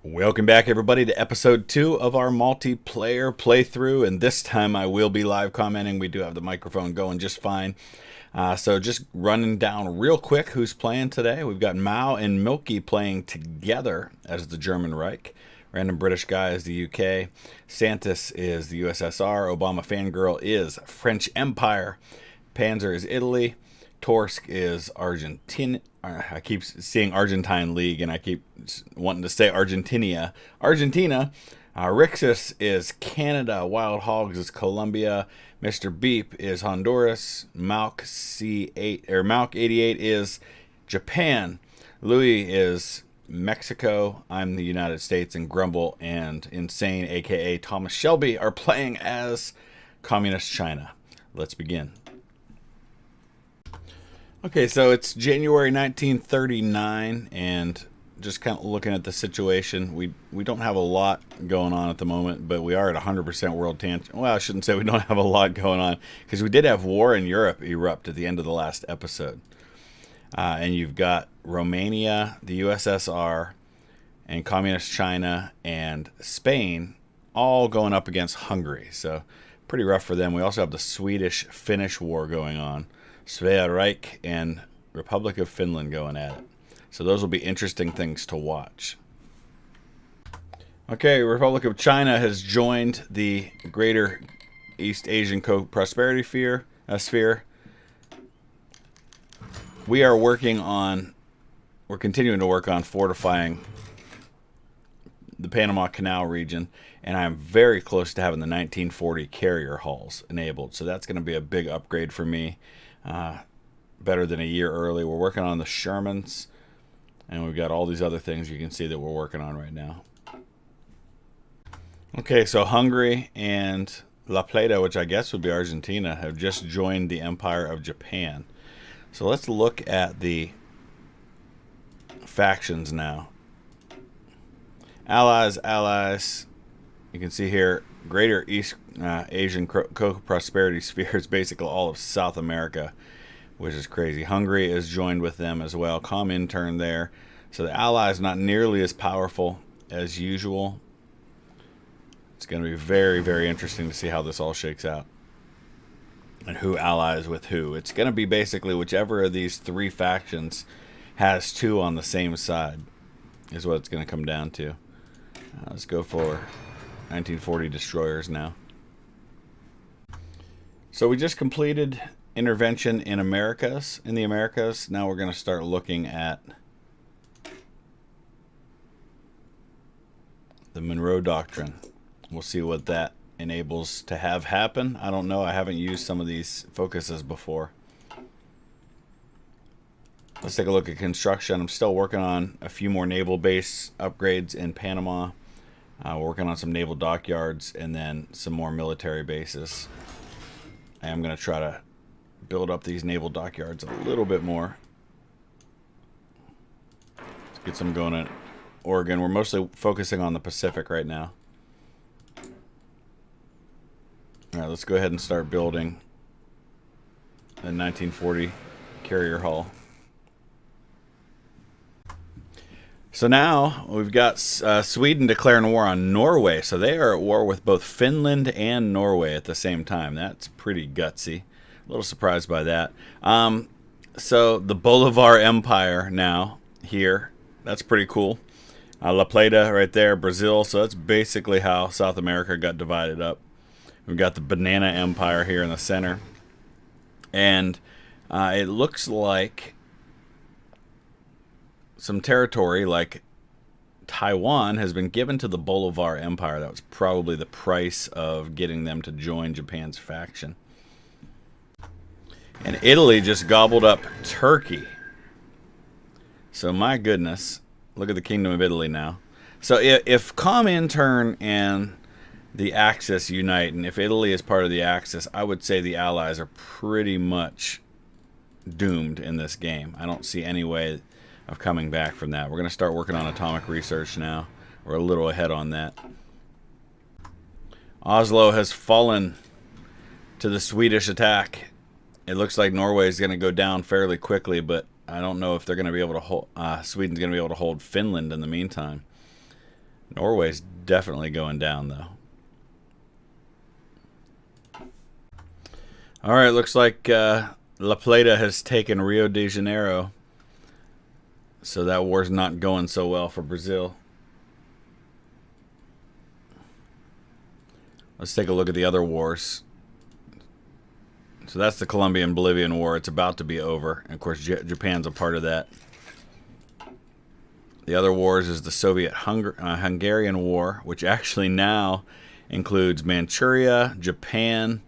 Welcome back, everybody, to episode 2 of our multiplayer playthrough, and this time I will be live commenting. We do have the microphone going just fine. So just running down real quick who's playing today. We've got Mao and Milky playing together as the German Reich. Random British Guy is the UK. Santis is the USSR. Obama Fangirl is French Empire. Panzer is Italy. Torsk is Argentina. I keep seeing Argentine League, and I keep wanting to say Argentina. Rixus is Canada. Wild Hogs is Colombia. Mr. Beep is Honduras. Malk C8 or Malk 88 is Japan. Louis is Mexico. I'm the United States, and Grumble and Insane, aka Thomas Shelby, are playing as Communist China. Let's begin. Okay, so it's January 1939, and just kind of looking at the situation, we don't have a lot going on at the moment, but we are at 100% world tangent. Well, I shouldn't say we don't have a lot going on, because we did have war in Europe erupt at the end of the last episode. And you've got Romania, the USSR, and Communist China, and Spain all going up against Hungary. So pretty rough for them. We also have the Swedish-Finnish war going on. Reich and Republic of Finland going at it. So those will be interesting things to watch. Okay, Republic of China has joined the Greater East Asian Co-Prosperity Sphere. We're continuing to work on fortifying the Panama Canal region, and I'm very close to having the 1940 carrier hulls enabled. So that's going to be a big upgrade for me. Better than a year early. We're working on the Shermans, and we've got all these other things you can see that we're working on right now. Okay, so Hungary and La Plata, which I guess would be Argentina, have just joined the Empire of Japan. So let's look at the factions now. Allies. You can see here, Greater East Asian Co-Prosperity Sphere is basically all of South America, which is crazy. Hungary is joined with them as well. Comintern there. So the Allies not nearly as powerful as usual. It's going to be very, very interesting to see how this all shakes out. And who allies with who. It's going to be basically whichever of these three factions has two on the same side is what it's going to come down to. Let's go for 1940 destroyers now. So we just completed intervention in the Americas. Now we're going to start looking at the Monroe Doctrine. We'll see what that enables to have happen. I don't know. I haven't used some of these focuses before. Let's take a look at construction. I'm still working on a few more naval base upgrades in Panama. We're working on some naval dockyards and then some more military bases. I am going to try to build up these naval dockyards a little bit more. Let's get some going in Oregon. We're mostly focusing on the Pacific right now. Alright, let's go ahead and start building the 1940 carrier hull. So now we've got Sweden declaring war on Norway. So they are at war with both Finland and Norway at the same time. That's pretty gutsy. A little surprised by that. So the Bolivar Empire now here. That's pretty cool. La Plata right there, Brazil. So that's basically how South America got divided up. We've got the Banana Empire here in the center. And it looks like some territory like Taiwan has been given to the Bolivar Empire. That was probably the price of getting them to join Japan's faction. And Italy just gobbled up Turkey. So my goodness, look at the Kingdom of Italy now. So if Comintern and the Axis unite, and if Italy is part of the Axis, I would say the Allies are pretty much doomed in this game. I don't see any way of coming back from that. We're going to start working on atomic research now. We're a little ahead on that. Oslo has fallen to the Swedish attack. It looks like Norway is going to go down fairly quickly, but I don't know if they're going to be able to hold. Sweden's going to be able to hold Finland in the meantime. Norway's definitely going down, though. All right, looks like La Plata has taken Rio de Janeiro. So that war's not going so well for Brazil. Let's take a look at the other wars. So that's the Colombian-Bolivian War. It's about to be over. And of course, Japan's a part of that. The other wars is the Soviet-Hungarian War, which actually now includes Manchuria, Japan,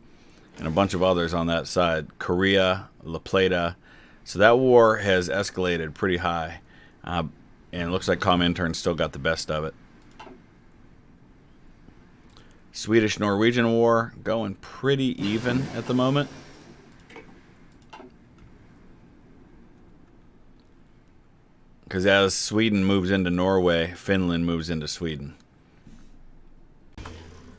and a bunch of others on that side. Korea, La Plata. So that war has escalated pretty high. And it looks like Comintern still got the best of it. Swedish-Norwegian War going pretty even at the moment. Because as Sweden moves into Norway, Finland moves into Sweden.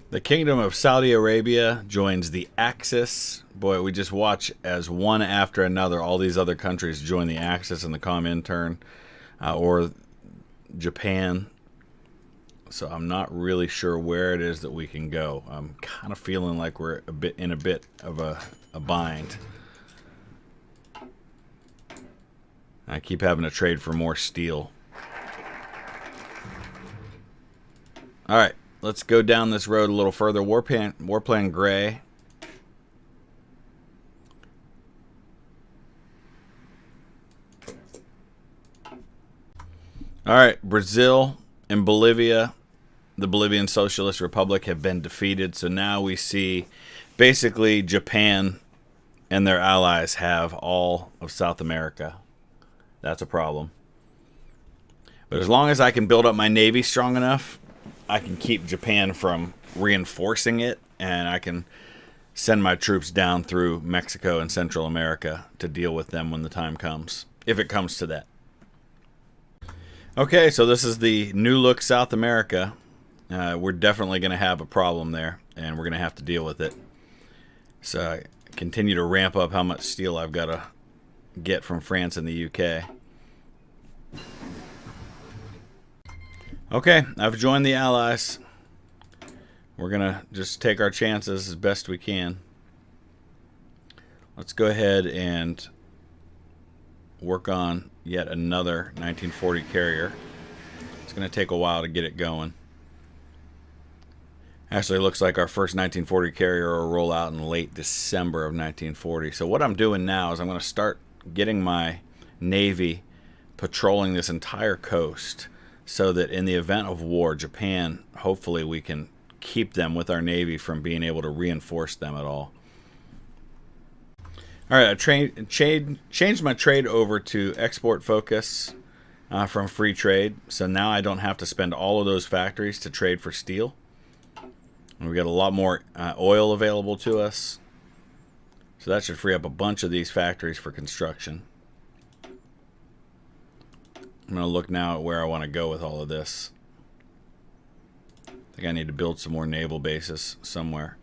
The Kingdom of Saudi Arabia joins the Axis. Boy, we just watch as one after another all these other countries join the Axis and the Comintern, or Japan. So I'm not really sure where it is that we can go. I'm kind of feeling like we're in a bit of a bind. I keep having to trade for more steel. All right, let's go down this road a little further. Warplan Gray. All right, Brazil and Bolivia, the Bolivian Socialist Republic, have been defeated. So now we see basically Japan and their allies have all of South America. That's a problem. But as long as I can build up my navy strong enough, I can keep Japan from reinforcing it, and I can send my troops down through Mexico and Central America to deal with them when the time comes, if it comes to that. Okay, so this is the new look South America. We're definitely going to have a problem there, and we're going to have to deal with it. So I continue to ramp up how much steel I've got to get from France and the UK. Okay, I've joined the Allies. We're going to just take our chances as best we can. Let's go ahead and work on yet another 1940 carrier. It's going to take a while to get it going. Actually, it looks like our first 1940 carrier will roll out in late December of 1940. So what I'm doing now is I'm going to start getting my Navy patrolling this entire coast so that in the event of war, Japan, hopefully we can keep them with our Navy from being able to reinforce them at all. All right, I changed my trade over to export focus from free trade. So now I don't have to spend all of those factories to trade for steel. And we got a lot more oil available to us. So that should free up a bunch of these factories for construction. I'm going to look now at where I want to go with all of this. I think I need to build some more naval bases somewhere.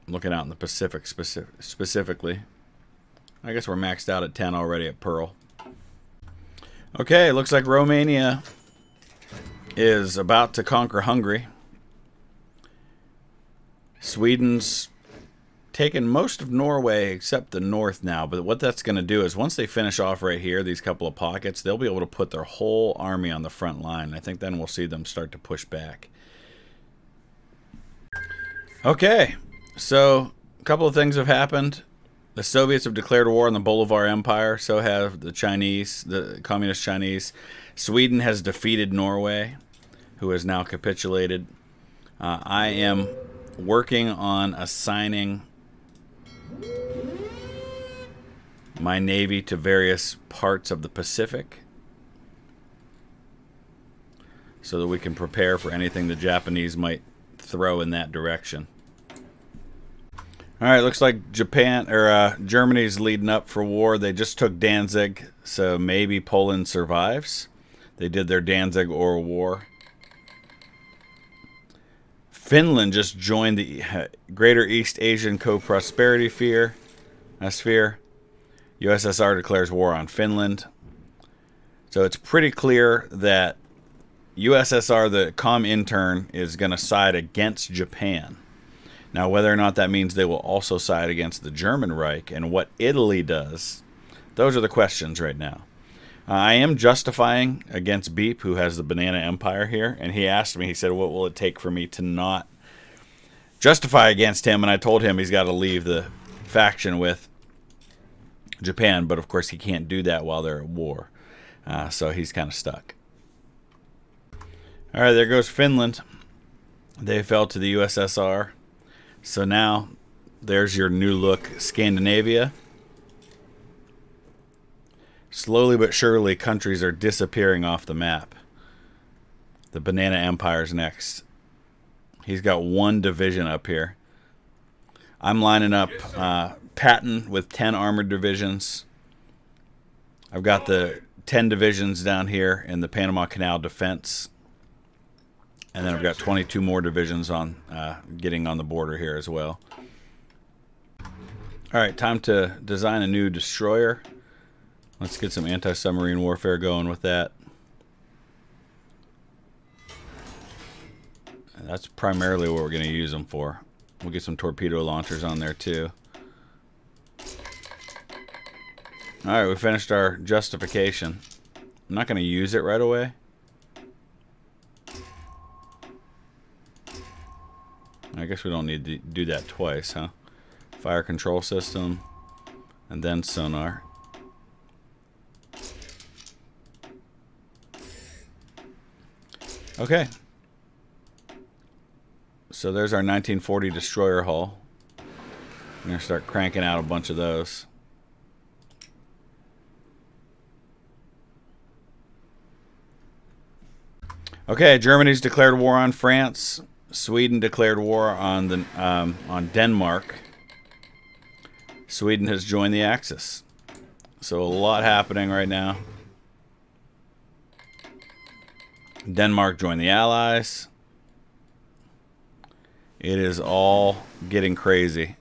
I'm looking out in the Pacific specifically. I guess we're maxed out at 10 already at Pearl. Okay, looks like Romania is about to conquer Hungary. Sweden's taken most of Norway except the north now, but what that's going to do is once they finish off right here, these couple of pockets, they'll be able to put their whole army on the front line. I think then we'll see them start to push back. Okay, so a couple of things have happened. The Soviets have declared war on the Bolivar Empire, so have the Chinese, the Communist Chinese. Sweden has defeated Norway, who has now capitulated. I am working on assigning my navy to various parts of the Pacific so that we can prepare for anything the Japanese might throw in that direction. All right, looks like Germany's leading up for war. They just took Danzig, so maybe Poland survives. They did their Danzig Oral War. Finland just joined the Greater East Asian Co-Prosperity Sphere. USSR declares war on Finland. So it's pretty clear that USSR, the comm intern, is going to side against Japan. Now, whether or not that means they will also side against the German Reich and what Italy does, those are the questions right now. I am justifying against Beep, who has the Banana Empire here, and he asked me, he said, what will it take for me to not justify against him? And I told him he's got to leave the faction with Japan, but of course he can't do that while they're at war. So he's kind of stuck. All right, there goes Finland. They fell to the USSR. So now there's your new look Scandinavia. Slowly but surely, countries are disappearing off the map. The Banana Empire's next. He's got 1 division up here. I'm lining up Patton with 10 armored divisions. I've got the 10 divisions down here in the Panama Canal defense. And then I've got 22 more divisions on getting on the border here as well. All right, time to design a new destroyer. Let's get some anti-submarine warfare going with that. And that's primarily what we're going to use them for. We'll get some torpedo launchers on there too. All right, we finished our justification. I'm not going to use it right away. I guess we don't need to do that twice, huh? Fire control system, and then sonar. Okay. So there's our 1940 destroyer hull. I'm going to start cranking out a bunch of those. Okay, Germany's declared war on France. Sweden declared war on Denmark. Sweden has joined the Axis. So a lot happening right now. Denmark joined the Allies. It is all getting crazy.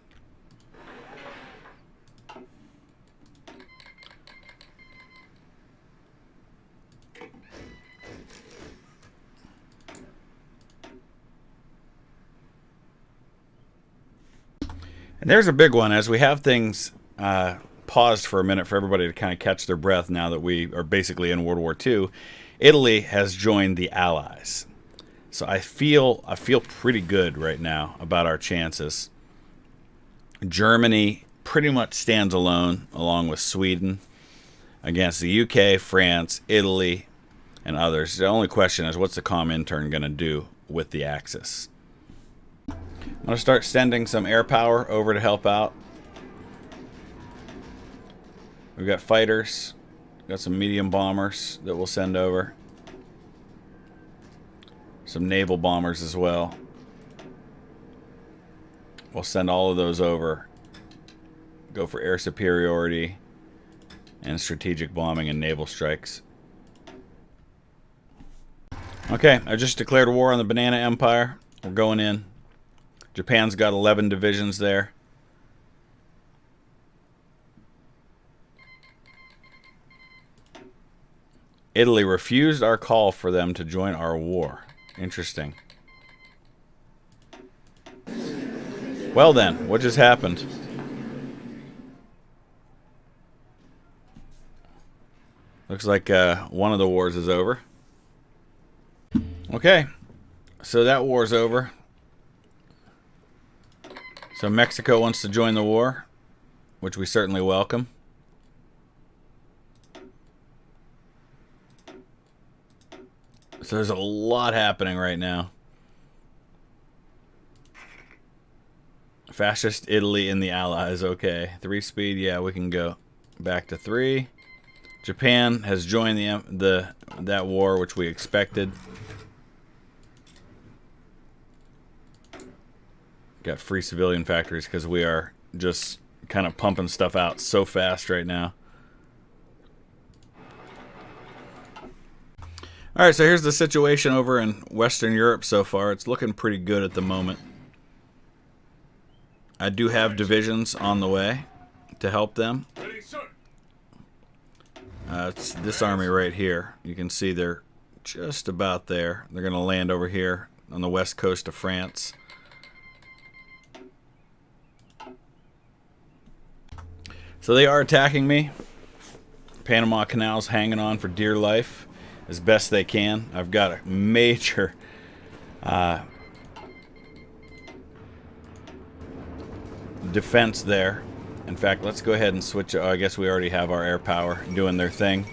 And there's a big one as we have things paused for a minute for everybody to kind of catch their breath now that we are basically in World War II. Italy has joined the Allies. So I feel pretty good right now about our chances. Germany pretty much stands alone along with Sweden against the UK, France, Italy, and others. The only question is what's the comm intern going to do with the Axis? I'm going to start sending some air power over to help out. We've got fighters. Got some medium bombers that we'll send over. Some naval bombers as well. We'll send all of those over. Go for air superiority and strategic bombing and naval strikes. Okay, I just declared war on the Banana Empire. We're going in. Japan's got 11 divisions there. Italy refused our call for them to join our war. Interesting. Well then, what just happened? Looks like one of the wars is over. Okay, so that war's over. So Mexico wants to join the war, which we certainly welcome. So there's a lot happening right now. Fascist Italy in the Allies, okay. 3-speed, yeah, we can go back to 3. Japan has joined that war, which we expected. Got free civilian factories because we are just kind of pumping stuff out so fast right now. Alright, so here's the situation over in Western Europe so far. It's looking pretty good at the moment. I do have divisions on the way to help them. It's this army right here. You can see they're just about there. They're going to land over here on the west coast of France. So they are attacking me. Panama Canal's hanging on for dear life as best they can. I've got a major defense there. In fact, let's go ahead and switch. I guess we already have our air power doing their thing.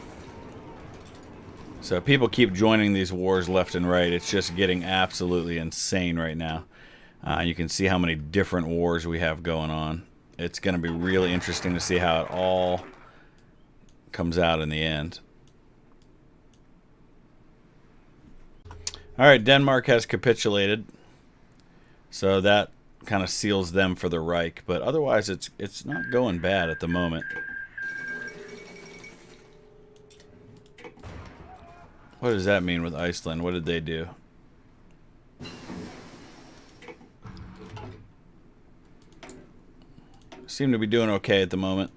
So people keep joining these wars left and right. It's just getting absolutely insane right now. You can see how many different wars we have going on. It's going to be really interesting to see how it all comes out in the end. All right, Denmark has capitulated. So that kind of seals them for the Reich, but otherwise it's not going bad at the moment. What does that mean with Iceland? What did they do? Seem to be doing okay at the moment.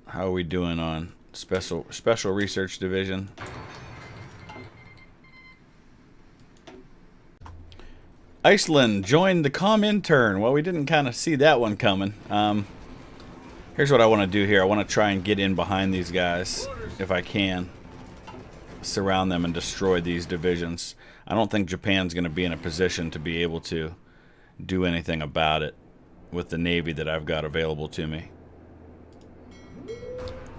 How are we doing on special research division? Iceland joined the Comintern. Well, we didn't kind of see that one coming. Here's what I want to do here. I want to try and get in behind these guys if I can. Surround them and destroy these divisions. I don't think Japan's going to be in a position to be able to do anything about it with the navy that I've got available to me.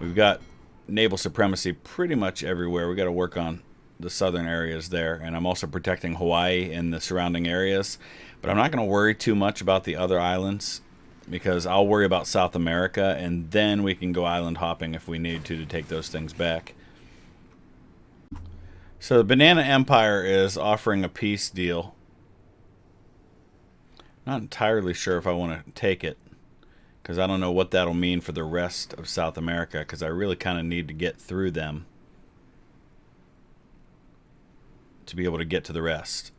We've got naval supremacy pretty much everywhere. We've got to work on the southern areas there, and I'm also protecting Hawaii and the surrounding areas. But I'm not going to worry too much about the other islands, because I'll worry about South America, and then we can go island hopping if we need to take those things back. So the Banana Empire is offering a peace deal. Not entirely sure if I want to take it, because I don't know what that'll mean for the rest of South America, because I really kind of need to get through them to be able to get to the rest.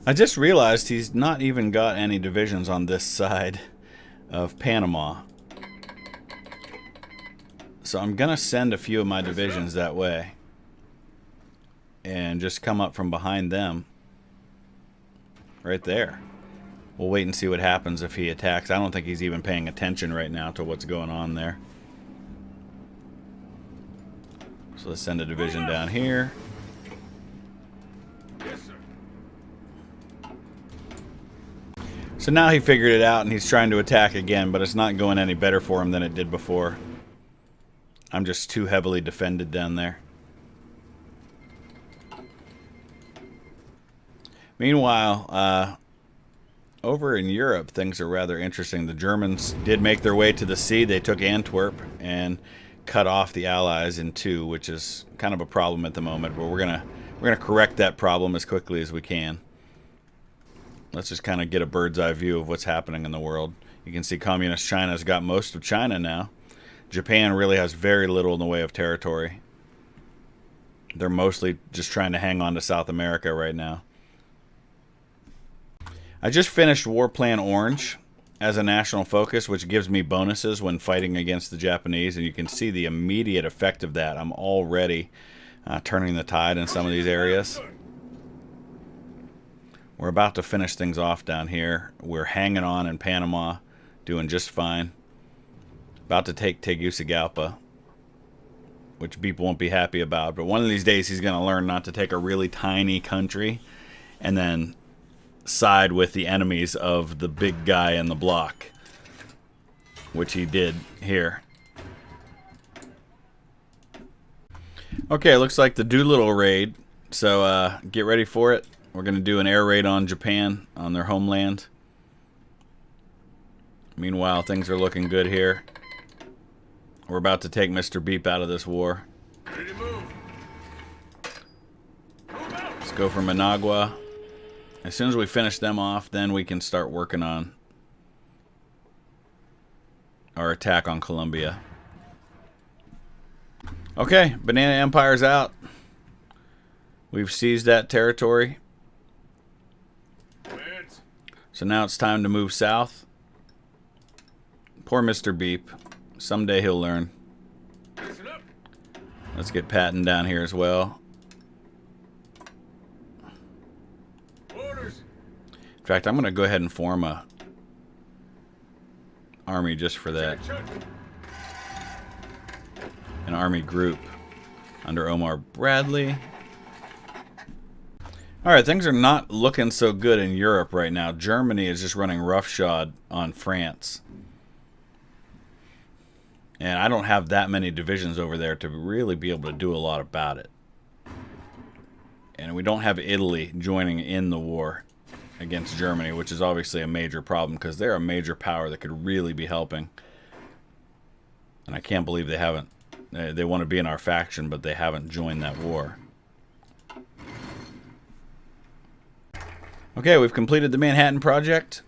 I just realized he's not even got any divisions on this side of Panama. So I'm going to send a few of my divisions that way and just come up from behind them right there. We'll wait and see what happens if he attacks. I don't think he's even paying attention right now to what's going on there. So let's send a division down here. So now he figured it out and he's trying to attack again, but it's not going any better for him than it did before. I'm just too heavily defended down there. Meanwhile, over in Europe, things are rather interesting. The Germans did make their way to the sea. They took Antwerp and cut off the Allies in two, which is kind of a problem at the moment, but we're gonna correct that problem as quickly as we can. Let's just kind of get a bird's eye view of what's happening in the world. You can see Communist China's got most of China now. Japan really has very little in the way of territory. They're mostly just trying to hang on to South America right now. I just finished War Plan Orange as a national focus, which gives me bonuses when fighting against the Japanese, and you can see the immediate effect of that. I'm already turning the tide in some of these areas. We're about to finish things off down here. We're hanging on in Panama, doing just fine. About to take Tegucigalpa, which people won't be happy about. But one of these days he's going to learn not to take a really tiny country and then side with the enemies of the big guy in the block, which he did here. Okay, looks like the Doolittle raid. So get ready for it. We're going to do an air raid on Japan, on their homeland. Meanwhile, things are looking good here. We're about to take Mr. Beep out of this war. Ready to move. Let's go for Managua. As soon as we finish them off, then we can start working on our attack on Colombia. Okay, Banana Empire's out. We've seized that territory. So now it's time to move south. Poor Mr. Beep. Someday he'll learn. Let's get Patton down here as well. In fact, I'm going to go ahead and form a army just for that. An army group under Omar Bradley. Alright, things are not looking so good in Europe right now. Germany is just running roughshod on France. And I don't have that many divisions over there to really be able to do a lot about it. And we don't have Italy joining in the war against Germany, which is obviously a major problem because they're a major power that could really be helping. And I can't believe they haven't. They want to be in our faction, but they haven't joined that war. Okay, we've completed the Manhattan Project.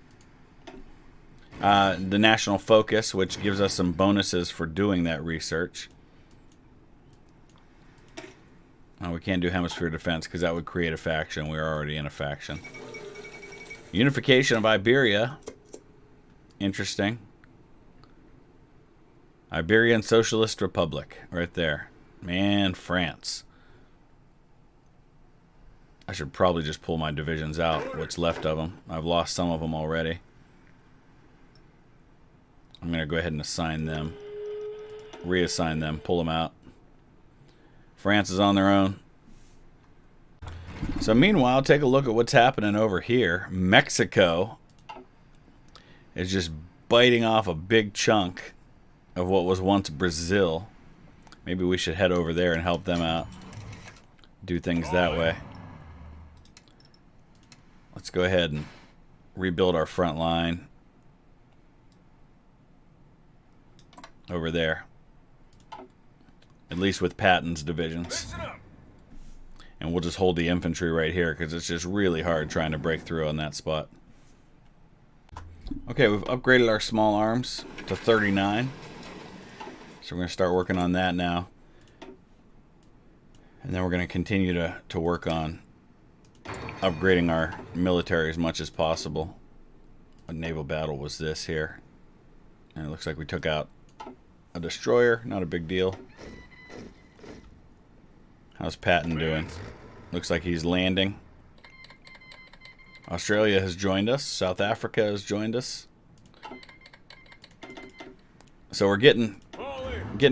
The National Focus, which gives us some bonuses for doing that research. We can't do Hemisphere Defense because that would create a faction. We're already in a faction. Unification of Iberia. Interesting. Iberian Socialist Republic. Right there. Man, France. I should probably just pull my divisions out. What's left of them. I've lost some of them already. I'm going to go ahead and assign them. Reassign them. Pull them out. France is on their own. So meanwhile, take a look at what's happening over here. Mexico is just biting off a big chunk of what was once Brazil. Maybe we should head over there and help them out. Do things that way. Let's go ahead and rebuild our front line over there. At least with Patton's divisions. And we'll just hold the infantry right here because it's just really hard trying to break through on that spot. Okay, we've upgraded our small arms to 39. So we're going to start working on that now. And then we're going to continue to work on upgrading our military as much as possible. A naval battle was this here. And it looks like we took out a destroyer. Not a big deal. How's Patton doing? Looks like he's landing. Australia has joined us. South Africa has joined us. So we're getting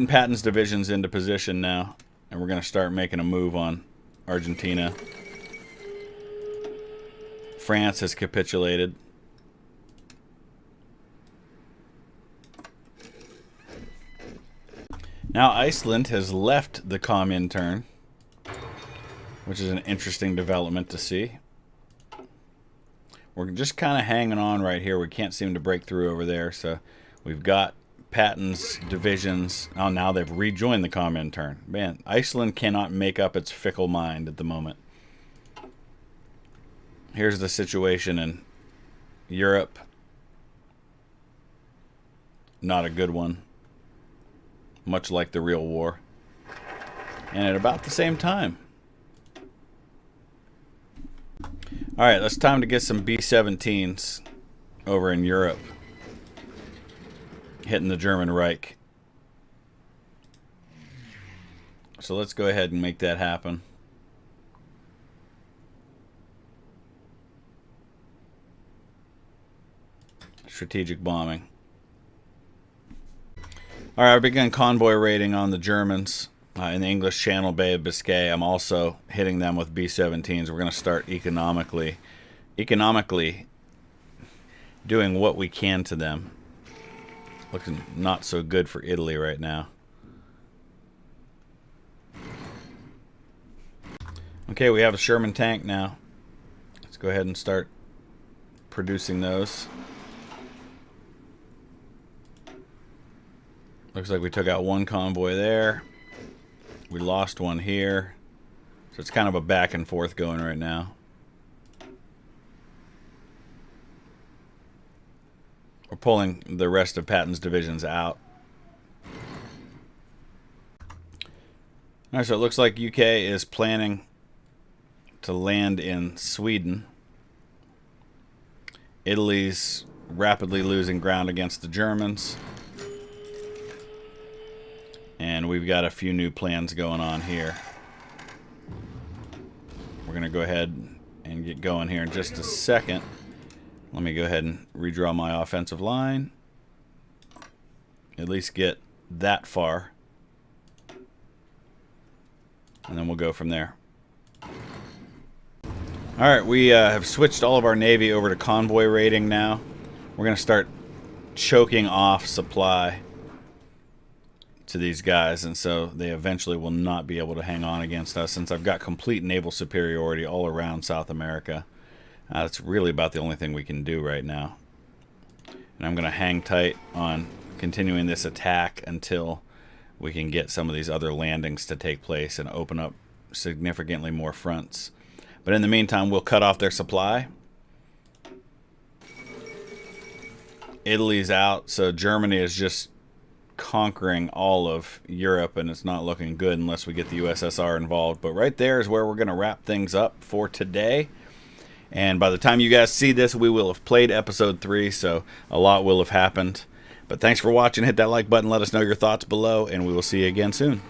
Patton's divisions into position now. And we're going to start making a move on Argentina. France has capitulated. Now Iceland has left the Comintern, which is an interesting development to see. We're just kind of hanging on right here. We can't seem to break through over there, so we've got Patton's divisions. Oh, now they've rejoined the Comintern. Man, Iceland cannot make up its fickle mind at the moment. Here's the situation in Europe. Not a good one. Much like the real war. And at about the same time. Alright, it's time to get some B-17s over in Europe. Hitting the German Reich. So let's go ahead and make that happen. Strategic bombing. Alright, I began convoy raiding on the Germans in the English Channel Bay of Biscay. I'm also hitting them with B-17s. We're going to start economically doing what we can to them. Looking not so good for Italy right now. Okay, we have a Sherman tank now. Let's go ahead and start producing those. Looks like we took out one convoy there. We lost one here. So it's kind of a back and forth going right now. We're pulling the rest of Patton's divisions out. Alright, so it looks like UK is planning to land in Sweden. Italy's rapidly losing ground against the Germans. And we've got a few new plans going on here. We're going to go ahead and get going here in just a second. Let me go ahead and redraw my offensive line. At least get that far. And then we'll go from there. Alright, we have switched all of our Navy over to convoy raiding now. We're going to start choking off supply to these guys, and so they eventually will not be able to hang on against us, since I've got complete naval superiority all around South America. That's really about the only thing we can do right now. And I'm going to hang tight on continuing this attack until we can get some of these other landings to take place and open up significantly more fronts. But in the meantime, we'll cut off their supply. Italy's out, so Germany is just conquering all of Europe, and it's not looking good unless we get the USSR involved. But right there is where we're going to wrap things up for today. And by the time you guys see this, we will have played episode 3, so a lot will have happened. But thanks for watching. Hit that like button. Let us know your thoughts below, and we will see you again soon.